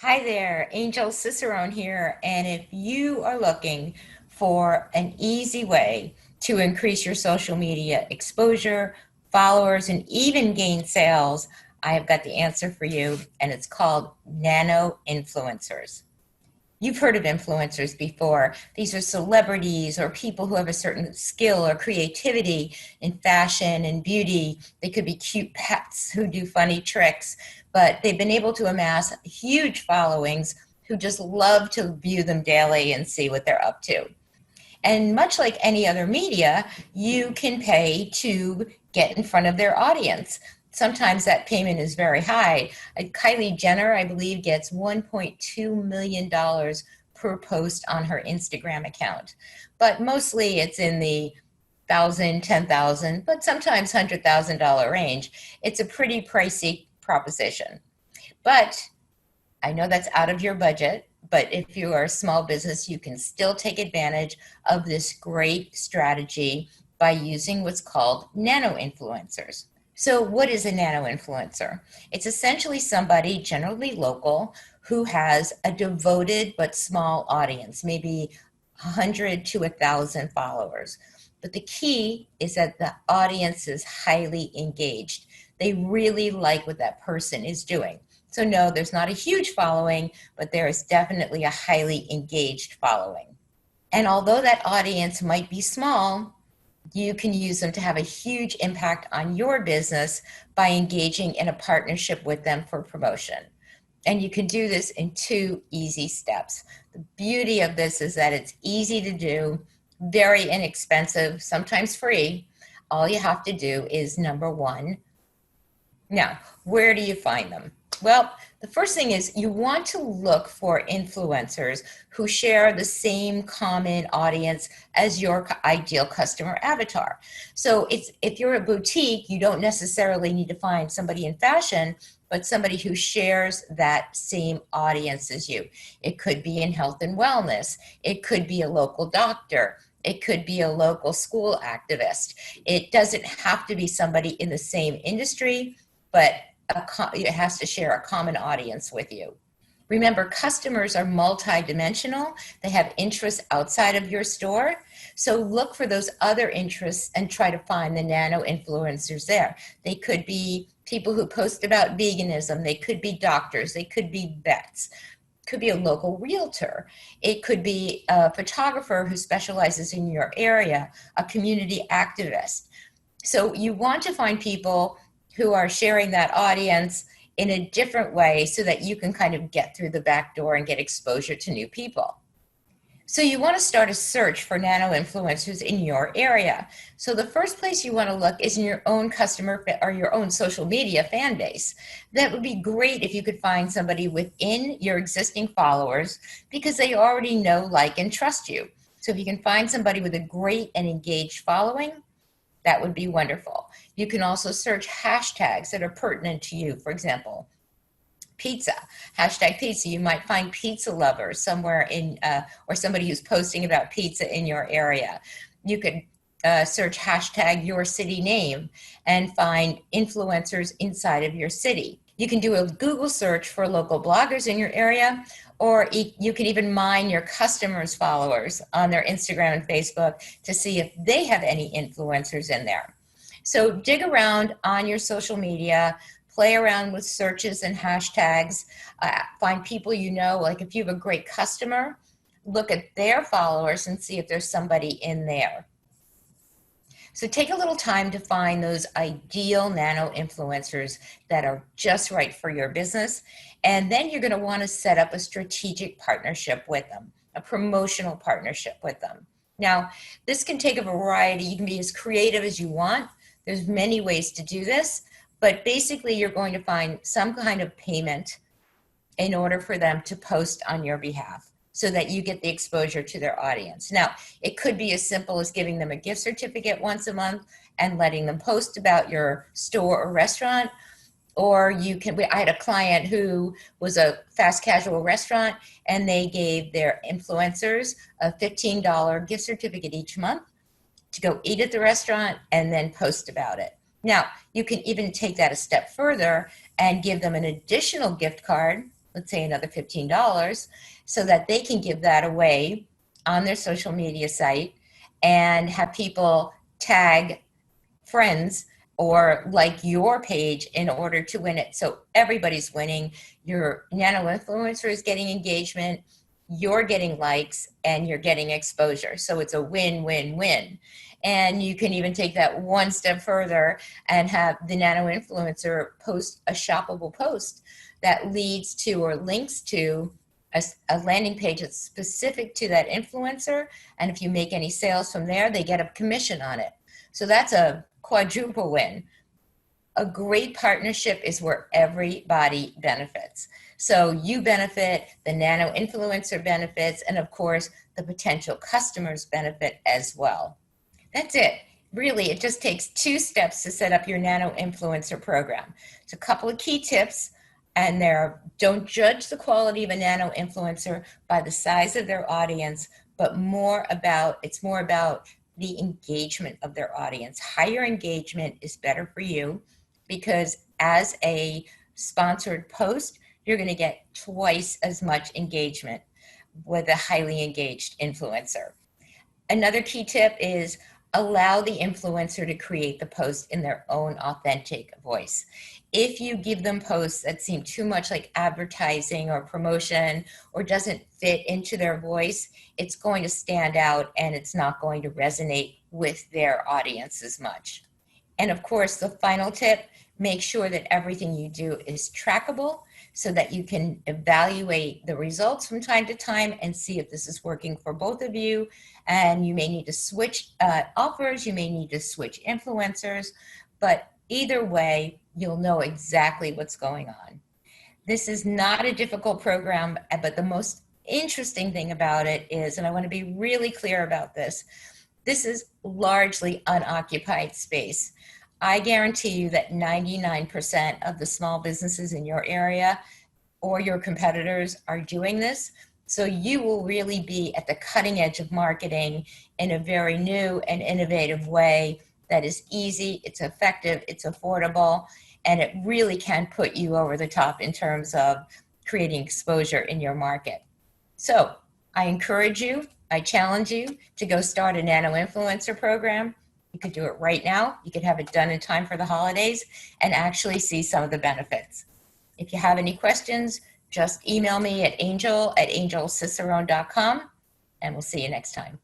Hi there, Angel Cicerone here. And if you are looking for an easy way to increase your social media exposure, followers, and even gain sales, I have got the answer for you, and it's called nano influencers. You've heard of influencers before. These are celebrities or people who have a certain skill or creativity in fashion and beauty. They could be cute pets who do funny tricks, but they've been able to amass huge followings who just love to view them daily and see what they're up to. And much like any other media, you can pay to get in front of their audience. Sometimes that payment is very high. Kylie Jenner, I believe, gets $1.2 million per post on her Instagram account. But mostly it's in the thousand, 10,000, but sometimes $100,000 range. It's a pretty pricey proposition. But I know that's out of your budget, but if you are a small business, you can still take advantage of this great strategy by using what's called nano influencers. So, what is a nano influencer? It's essentially somebody, generally local, who has a devoted but small audience, maybe 100 to 1,000 followers. But the key is that the audience is highly engaged. They really like what that person is doing. So no, there's not a huge following, but there is definitely a highly engaged following. And although that audience might be small, you can use them to have a huge impact on your business by engaging in a partnership with them for promotion. And you can do this in two easy steps. The beauty of this is that it's easy to do, very inexpensive, sometimes free. All you have to do is number one. Now, where do you find them? Well, the first thing is you want to look for influencers who share the same common audience as your ideal customer avatar. So if you're a boutique, you don't necessarily need to find somebody in fashion, but somebody who shares that same audience as you. It could be in health and wellness. It could be a local doctor. It could be a local school activist. It doesn't have to be somebody in the same industry, but it has to share a common audience with you. Remember, customers are multidimensional. They have interests outside of your store. So look for those other interests and try to find the nano influencers there. They could be people who post about veganism. They could be doctors. They could be vets. It could be a local realtor. It could be a photographer who specializes in your area, a community activist. So you want to find people who are sharing that audience in a different way so that you can kind of get through the back door and get exposure to new people. So you want to start a search for nano influencers in your area. So the first place you want to look is in your own customer or your own social media fan base. That would be great if you could find somebody within your existing followers because they already know, like, and trust you. So if you can find somebody with a great and engaged following, that would be wonderful. You can also search hashtags that are pertinent to you. For example, pizza, hashtag pizza. You might find pizza lovers somewhere or somebody who's posting about pizza in your area. You could search hashtag your city name and find influencers inside of your city. You can do a Google search for local bloggers in your area, or you can even mine your customers' followers on their Instagram and Facebook to see if they have any influencers in there. So dig around on your social media, play around with searches and hashtags, find people you know. Like if you have a great customer, look at their followers and see if there's somebody in there. So take a little time to find those ideal nano influencers that are just right for your business. And then you're going to want to set up a strategic partnership with them, a promotional partnership with them. Now, this can take a variety. You can be as creative as you want. There's many ways to do this, but basically you're going to find some kind of payment in order for them to post on your behalf so that you get the exposure to their audience. Now, it could be as simple as giving them a gift certificate once a month and letting them post about your store or restaurant. Or I had a client who was a fast casual restaurant and they gave their influencers a $15 gift certificate each month to go eat at the restaurant and then post about it. Now, you can even take that a step further and give them an additional gift card let's say another $15, so that they can give that away on their social media site and have people tag friends or like your page in order to win it. So everybody's winning. Your nano influencer is getting engagement, you're getting likes, and you're getting exposure. So it's a win-win-win. And you can even take that one step further and have the nano influencer post a shoppable post that leads to or links to a landing page that's specific to that influencer. And if you make any sales from there, they get a commission on it. So that's a quadruple win. A great partnership is where everybody benefits. So you benefit, the nano influencer benefits, and of course, the potential customers benefit as well. That's it. Really, it just takes 2 steps to set up your nano influencer program. It's a couple of key tips, and don't judge the quality of a nano influencer by the size of their audience, but it's more about the engagement of their audience. Higher engagement is better for you because as a sponsored post, you're going to get twice as much engagement with a highly engaged influencer. Another key tip is allow the influencer to create the post in their own authentic voice. If you give them posts that seem too much like advertising or promotion or doesn't fit into their voice, it's going to stand out and it's not going to resonate with their audience as much. And of course, the final tip, make sure that everything you do is trackable so that you can evaluate the results from time to time and see if this is working for both of you. And you may need to switch offers, you may need to switch influencers, but either way, you'll know exactly what's going on. This is not a difficult program, but the most interesting thing about it is, and I want to be really clear about this, this is largely unoccupied space. I guarantee you that 99% of the small businesses in your area or your competitors are doing this. So you will really be at the cutting edge of marketing in a very new and innovative way that is easy, it's effective, it's affordable, and it really can put you over the top in terms of creating exposure in your market. So I encourage you, I challenge you to go start a nano influencer program. You could do it right now. You could have it done in time for the holidays and actually see some of the benefits. If you have any questions, just email me at angel@angelcicerone.com, and we'll see you next time.